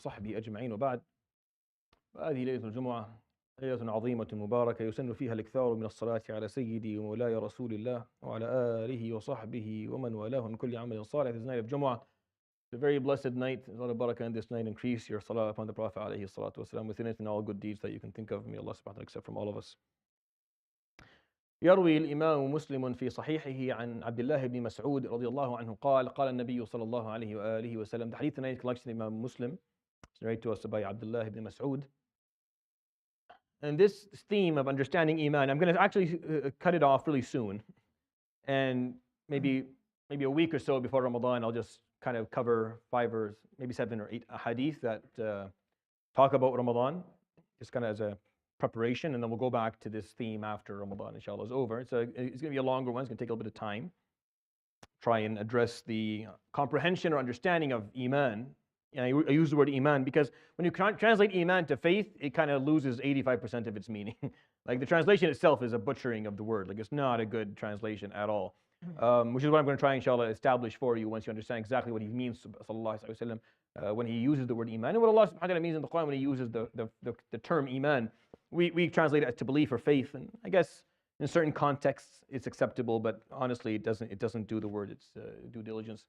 وصحبه أجمعين وبعد. هذه ليلة الجمعة، ليلة عظيمة مباركة يسن فيها الإكثار من الصلاة على سيدي ومولاي رسول الله وعلى آله وصحبه ومن والاه من كل عمل صالح. This night of Jumu'ah, it's a very blessed night. There's a lot of barakah in this night. Increase your salah upon the Prophet عليه الصلاة والسلام within it and all good deeds that you can think of. May Allah subhanahu wa ta'ala accept from all of us. يروي الإمام مسلم في صحيحه عن عبد الله بن مسعود رضي الله عنه قال قال النبي صلى الله عليه وآله وسلم. The hadith tonight collection of Imam Muslim. It's narrated to us by Abdullah ibn Mas'ud. And this theme of understanding Eman, I'm going to actually cut it off really soon. And maybe a week or so before Ramadan, I'll just kind of cover 5 or maybe 7 or 8 hadith that talk about Ramadan, just kind of as a preparation, and then we'll go back to this theme after Ramadan, inshallah, is over. It's going to be a longer one. It's going to take a little bit of time. Try and address the comprehension or understanding of Eman. And I use the word Eman because when you translate Eman to faith, it kind of loses 85% of its meaning. Like the translation itself is a butchering of the word. Like it's not a good translation at all. Which is what I'm going to try, inshallah, establish for you once you understand exactly what he means, sallallahu alaihi wasallam, when he uses the word Eman. And what Allah subhanahu wa ta'ala means in the Quran when he uses the term Eman. We translate it to belief or faith, and I guess in certain contexts it's acceptable, but honestly it doesn't do the word its due diligence.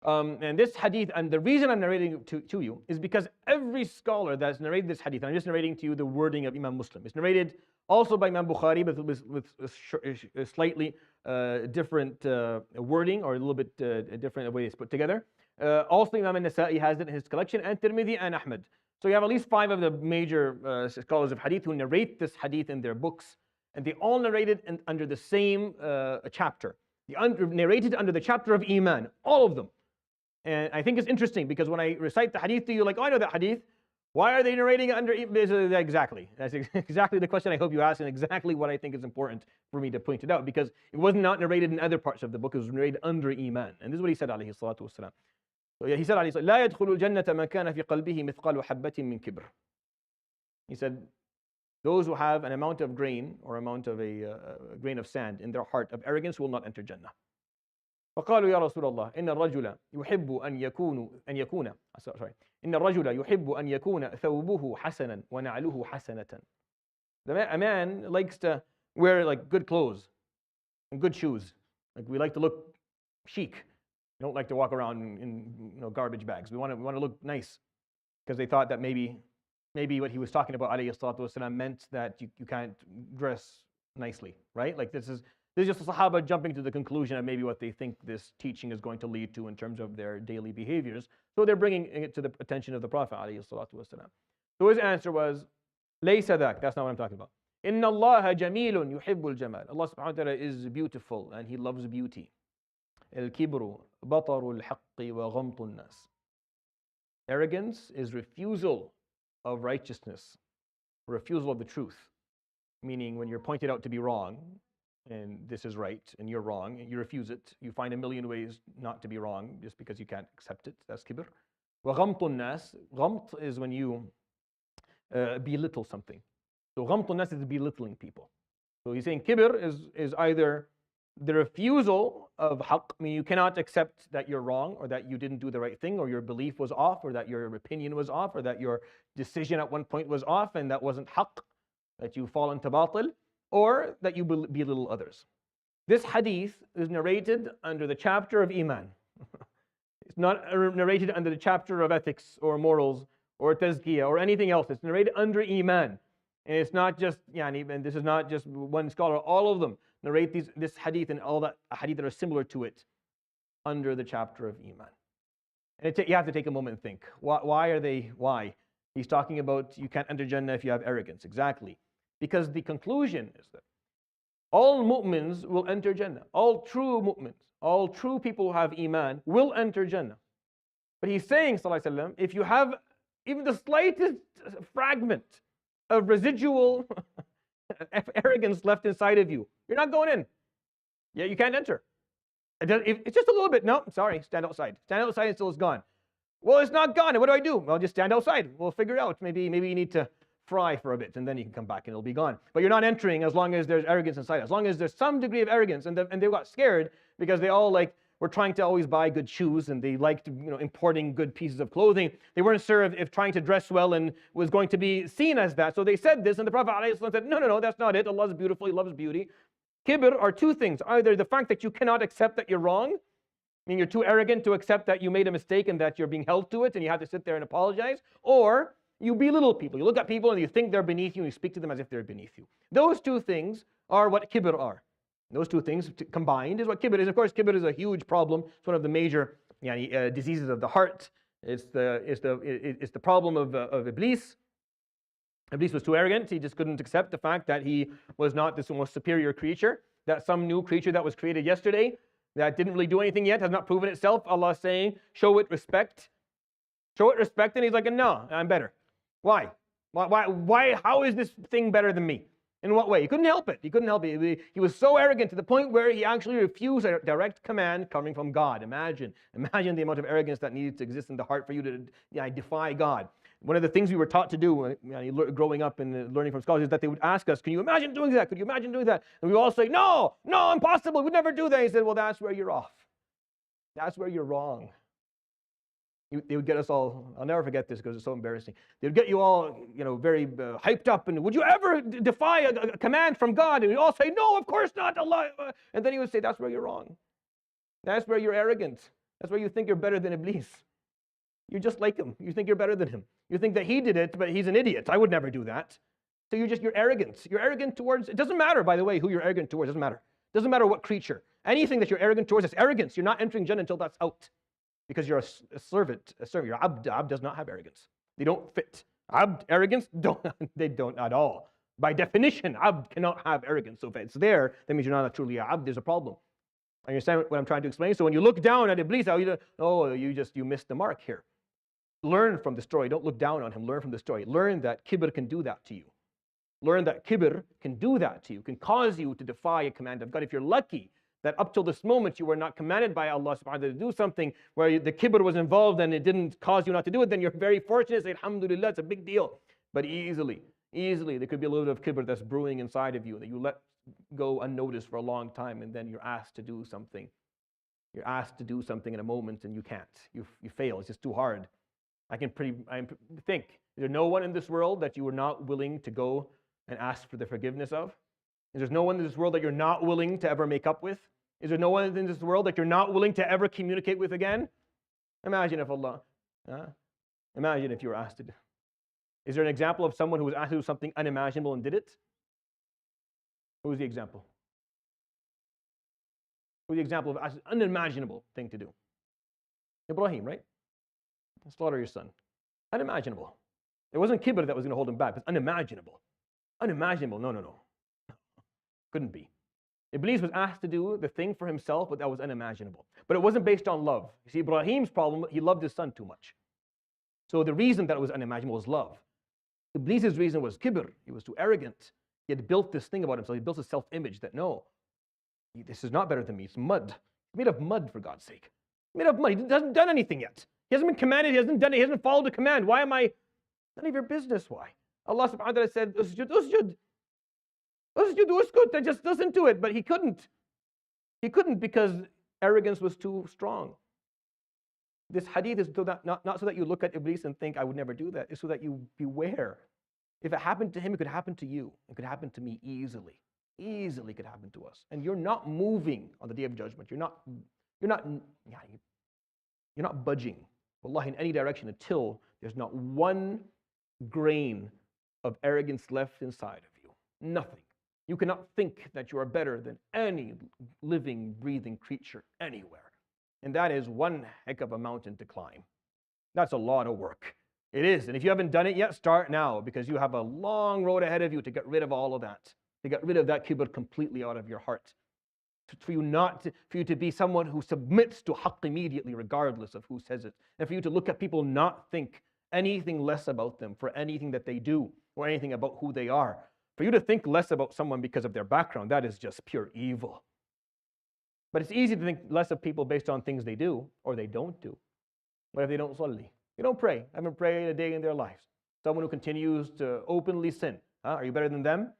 And this hadith, and the reason I'm narrating it to you is because every scholar that's narrated this hadith, and I'm just narrating to you the wording of Imam Muslim. It's narrated also by Imam Bukhari, but with a slightly different wording, or a little bit different way it's put together. Also Imam al-Nasa'i has it in his collection, and Tirmidhi and Ahmad. So you have at least 5 of the major scholars of hadith who narrate this hadith in their books, and they all narrate it under the same chapter. They narrated under the chapter of Eman, all of them. And I think it's interesting because when I recite the hadith to you, like, oh, I know that hadith. Why are they narrating it under Eman? Exactly. That's exactly the question I hope you ask, and exactly what I think is important for me to point it out, because it was not narrated in other parts of the book. It was narrated under Eman. And this is what he said, عليه الصلاة والسلام. So yeah, he said, لا يدخل الجنة من كان في قلبه مثقال حبة من كبر. He said, those who have an amount of grain or amount of a grain of sand in their heart of arrogance will not enter Jannah. فقالوا يا رسول الله إن الرجل يحب أن يكون إن الرجل يحب أن يكون ثوبه حسنا ونعله حسنة. A man likes to wear like good clothes and good shoes. Like we like to look chic. We don't like to walk around in garbage bags. We want to look nice, because they thought that maybe what he was talking about, عليه الصلاة والسلام, meant that you can't dress nicely, right? Like this is just the Sahaba jumping to the conclusion of maybe what they think this teaching is going to lead to in terms of their daily behaviors. So they're bringing it to the attention of the Prophet عليه الصلاة والسلام. So his answer was, ليس ذاك. That's not what I'm talking about. إن الله جميل يحب الجمال. Allah subhanahu wa ta'ala is beautiful and He loves beauty. الكبر بطر الحق وغمط الناس. Arrogance is refusal of righteousness, refusal of the truth. Meaning when you're pointed out to be wrong, and this is right, and you're wrong, and you refuse it. You find a million ways not to be wrong just because you can't accept it. That's kibr. وغمط الناس. Ghamt is when you belittle something. So غمط الناس is belittling people. So he's saying kibr is either the refusal of haqq, I mean you cannot accept that you're wrong, or that you didn't do the right thing, or your belief was off, or that your opinion was off, or that your decision at one point was off and that wasn't haqq, that you fall into batil, or that you belittle others. This hadith is narrated under the chapter of Eman. It's not narrated under the chapter of ethics or morals or tazkiyah or anything else. It's narrated under Eman. And it's not just, and this is not just one scholar, all of them narrate this hadith and all the hadith that are similar to it under the chapter of Eman. And you have to take a moment and think, why? He's talking about you can't enter Jannah if you have arrogance. Exactly. Because the conclusion is that all mu'mins will enter Jannah. All true mu'mins, all true people who have Eman will enter Jannah. But he's saying, sallallahu alaihi wasallam, if you have even the slightest fragment of residual arrogance left inside of you, you're not going in. Yeah, you can't enter. It's just a little bit. No, sorry, stand outside. Stand outside until it's gone. Well, it's not gone. What do I do? Well, just stand outside. We'll figure it out. Maybe you need to fry for a bit, and then you can come back and it'll be gone. But you're not entering as long as there's arrogance inside. As long as there's some degree of arrogance, and they got scared because they all were trying to always buy good shoes and they liked importing good pieces of clothing. They weren't sure if trying to dress well and was going to be seen as that. So they said this, and the Prophet ﷺ said, no, that's not it. Allah is beautiful, He loves beauty. Kibr are two things. Either the fact that you cannot accept that you're wrong, meaning you're too arrogant to accept that you made a mistake and that you're being held to it and you have to sit there and apologize, or you belittle people. You look at people and you think they're beneath you and you speak to them as if they're beneath you. Those two things are what kibr are. Those two things combined is what kibr is. Of course, kibr is a huge problem. It's one of the major diseases of the heart. It's the problem of Iblis. Iblis was too arrogant. He just couldn't accept the fact that he was not this most superior creature, that some new creature that was created yesterday that didn't really do anything yet, has not proven itself. Allah is saying, show it respect. Show it respect. And he's like, no, I'm better. Why? Why? How is this thing better than me? In what way? He couldn't help it. He couldn't help it. He was so arrogant to the point where he actually refused a direct command coming from God. Imagine the amount of arrogance that needed to exist in the heart for you to defy God. One of the things we were taught to do growing up and learning from scholars is that they would ask us, can you imagine doing that? Could you imagine doing that? And we all say, no, impossible. We'd never do that. He said, well, that's where you're off. That's where you're wrong. They would get us all, I'll never forget this because it's so embarrassing. They would get you all, very hyped up. And would you ever defy a command from God? And we'd all say, no, of course not, Allah. And then he would say, that's where you're wrong. That's where you're arrogant. That's where you think you're better than Iblis. You're just like him. You think you're better than him. You think that he did it, but he's an idiot. I would never do that. So you're arrogant. You're arrogant towards, it doesn't matter, by the way, who you're arrogant towards. It doesn't matter. It doesn't matter what creature. Anything that you're arrogant towards is arrogance. You're not entering Jannah until that's out. Because you're a servant. Your abd does not have arrogance. They don't fit. Abd, arrogance, they don't at all. By definition, abd cannot have arrogance. So if it's there, that means you're not truly a abd. There's a problem. I understand what I'm trying to explain? So when you look down at Iblis, you missed the mark here. Learn from the story. Don't look down on him. Learn from the story. Learn that kibr can do that to you. Learn that kibr can do that to you, can cause you to defy a command of God. If you're lucky that up till this moment you were not commanded by Allah subhanahu wa ta'ala to do something where the kibr was involved and it didn't cause you not to do it, then you're very fortunate. Say, alhamdulillah, it's a big deal. But easily, there could be a little bit of kibr that's brewing inside of you that you let go unnoticed for a long time, and then you're asked to do something. You're asked to do something in a moment and you can't. You fail. It's just too hard. I think, is there no one in this world that you were not willing to go and ask for the forgiveness of? Is there no one in this world that you're not willing to ever make up with? Is there no one in this world that you're not willing to ever communicate with again? Imagine if you were asked to do. Is there an example of someone who was asked to do something unimaginable and did it? Who is the example? Who's the example of an unimaginable thing to do? Ibrahim, right? Slaughter your son. Unimaginable. It wasn't kibr that was going to hold him back. It's unimaginable. Unimaginable. No. Couldn't be. Iblis was asked to do the thing for himself, but that was unimaginable. But it wasn't based on love. You see, Ibrahim's problem, he loved his son too much. So the reason that it was unimaginable was love. Iblis's reason was kibr. He was too arrogant. He had built this thing about himself. He built a self-image that, no, this is not better than me. It's mud. It's made of mud, for God's sake. Made of mud. He hasn't done anything yet. He hasn't been commanded. He hasn't done it. He hasn't followed the command. Why am I? None of your business. Why? Allah subhanahu wa ta'ala said, usjud. That just doesn't do it. But he couldn't. He couldn't because arrogance was too strong. This hadith is not so that you look at Iblis and think, I would never do that. It's so that you beware. If it happened to him, it could happen to you. It could happen to me easily. Easily could happen to us. And you're not moving on the day of judgment. You're not budging, wallahi, in any direction until there's not one grain of arrogance left inside of you. Nothing. You cannot think that you are better than any living, breathing creature anywhere. And that is one heck of a mountain to climb. That's a lot of work. It is. And if you haven't done it yet, start now, because you have a long road ahead of you to get rid of all of that, to get rid of that kibr completely out of your heart. For you to be someone who submits to haqq immediately, regardless of who says it. And for you to look at people, not think anything less about them for anything that they do or anything about who they are. For you to think less about someone because of their background, that is just pure evil. But it's easy to think less of people based on things they do or they don't do. What if they don't salli? They don't pray. Haven't prayed a day in their lives. Someone who continues to openly sin. Are you better than them?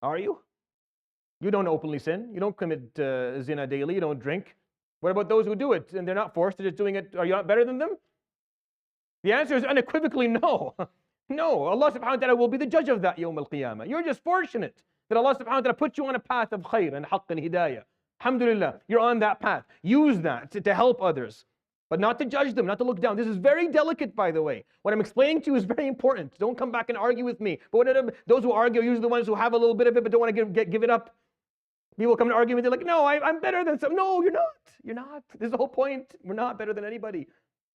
Are you? You don't openly sin. You don't commit zina daily. You don't drink. What about those who do it and they're not forced? They're just doing it. Are you not better than them? The answer is unequivocally no. No. Allah subhanahu wa ta'ala will be the judge of that yawm al-qiyamah. You're just fortunate that Allah subhanahu wa ta'ala put you on a path of khair and haqq and hidayah. Alhamdulillah, you're on that path. Use that to help others, but not to judge them, not to look down. This is very delicate, by the way. What I'm explaining to you is very important. Don't come back and argue with me. But those who argue are usually the ones who have a little bit of it but don't want to give it up. People come and argue with you like, no, I'm better than some. No, you're not. You're not. This is the whole point. We're not better than anybody.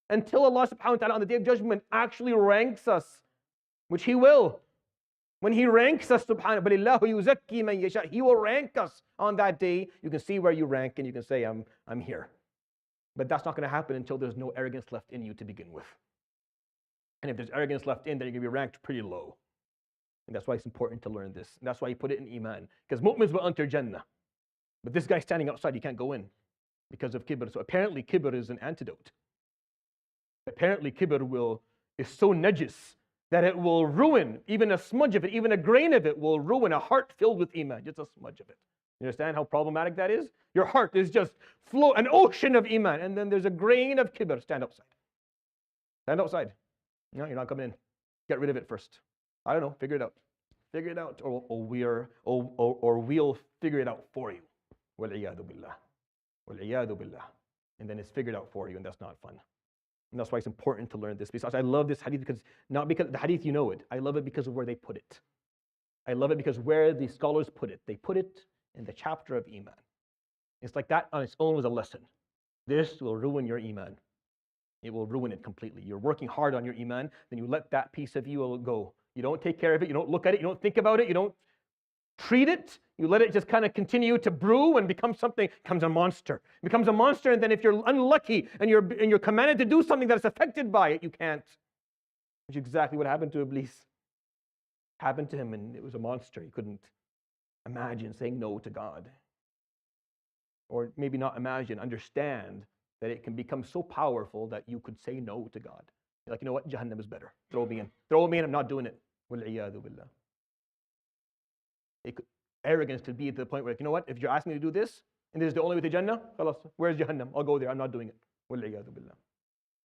Until Allah subhanahu wa ta'ala on the day of judgment actually ranks us, which He will. When He ranks us, subhanahu wa ta'ala, yuzakki man yasha, He will rank us on that day. You can see where you rank and you can say, I'm here. But that's not going to happen until there's no arrogance left in you to begin with. And if there's arrogance left in, then you're going to be ranked pretty low. And that's why it's important to learn this. And that's why He put it in Eman. Because mu'mins will enter Jannah. But this guy standing outside, he can't go in because of kibr. So apparently kibr is an antidote. Apparently kibr is so najis that it will ruin, even a smudge of it, even a grain of it will ruin a heart filled with Iman, just a smudge of it. You understand how problematic that is? Your heart is just an ocean of Iman, and then there's a grain of kibr. Stand outside. Stand outside. No, you're not coming in. Get rid of it first. I don't know, figure it out. Figure it out, or we'll figure it out for you. وَالْعِيَاذُ بِاللَّهِ. وَالْعِيَاذُ بِاللَّهِ. And then it's figured out for you, and that's not fun. And that's why it's important to learn this. Because I love this hadith, not because the hadith, you know it. I love it because of where they put it. I love it because where the scholars put it. They put it in the chapter of Iman. It's like that on its own was a lesson. This will ruin your Iman. It will ruin it completely. You're working hard on your Iman, then you let that piece of you go. You don't take care of it. You don't look at it. You don't think about it. You don't treat it. You let it just kind of continue to brew and become something, becomes a monster. It becomes a monster, and then if you're unlucky and you're commanded to do something that's affected by it, you can't. Which is exactly what happened to Iblis. Happened to him, and it was a monster. He couldn't imagine saying no to God. Or maybe not imagine, understand that it can become so powerful that you could say no to God. You're like, you know what? Jahannam is better. Throw me in. Throw me in. I'm not doing it. وَالْعِيَاذُ بِاللَّهِ. Arrogance to be to the point where, you know what, if you're asking me to do this, and this is the only way to Jannah, khalas, where's Jahannam? I'll go there, I'm not doing it. وَالْعِيَاذُ بِاللَّهِ.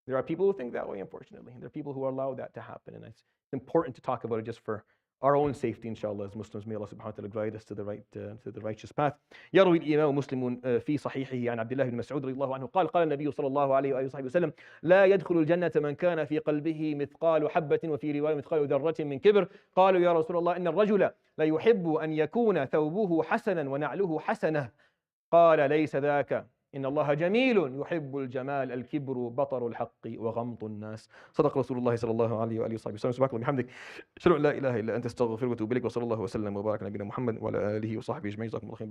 There are people who think that way, unfortunately. There are people who allow that to happen, and it's important to talk about it just for our own safety, inshallah, as Muslims. May Allah subhanahu wa ta'ala guide us to the righteous path. يروي الإمام مسلم في صحيحه عن عبد الله بن مسعود رضي الله عنه قال قال النبي صلى الله عليه وآله وصحبه وسلم لا يدخل الجنة من كان في قلبه مثقال حبة وفي رواية مثقال ذرة من كبر قالوا يا رسول الله إن الرجل لا يحب أن يكون ثوبه حسنا ونعله حسنة قال ليس ذاك إن الله جميل يحب الجمال الكبر بطر الحق وغمط الناس صدق رسول الله صلى الله عليه وآله وصحبه وسلم سبحانك اللهم وبحمدك أشهد أن لا إله إلا أنت أستغفرك وأتوب إليك وصلى الله وسلم وبارك على نبينا محمد وعلى آله وصحبه أجمعين جزاكم الله خير.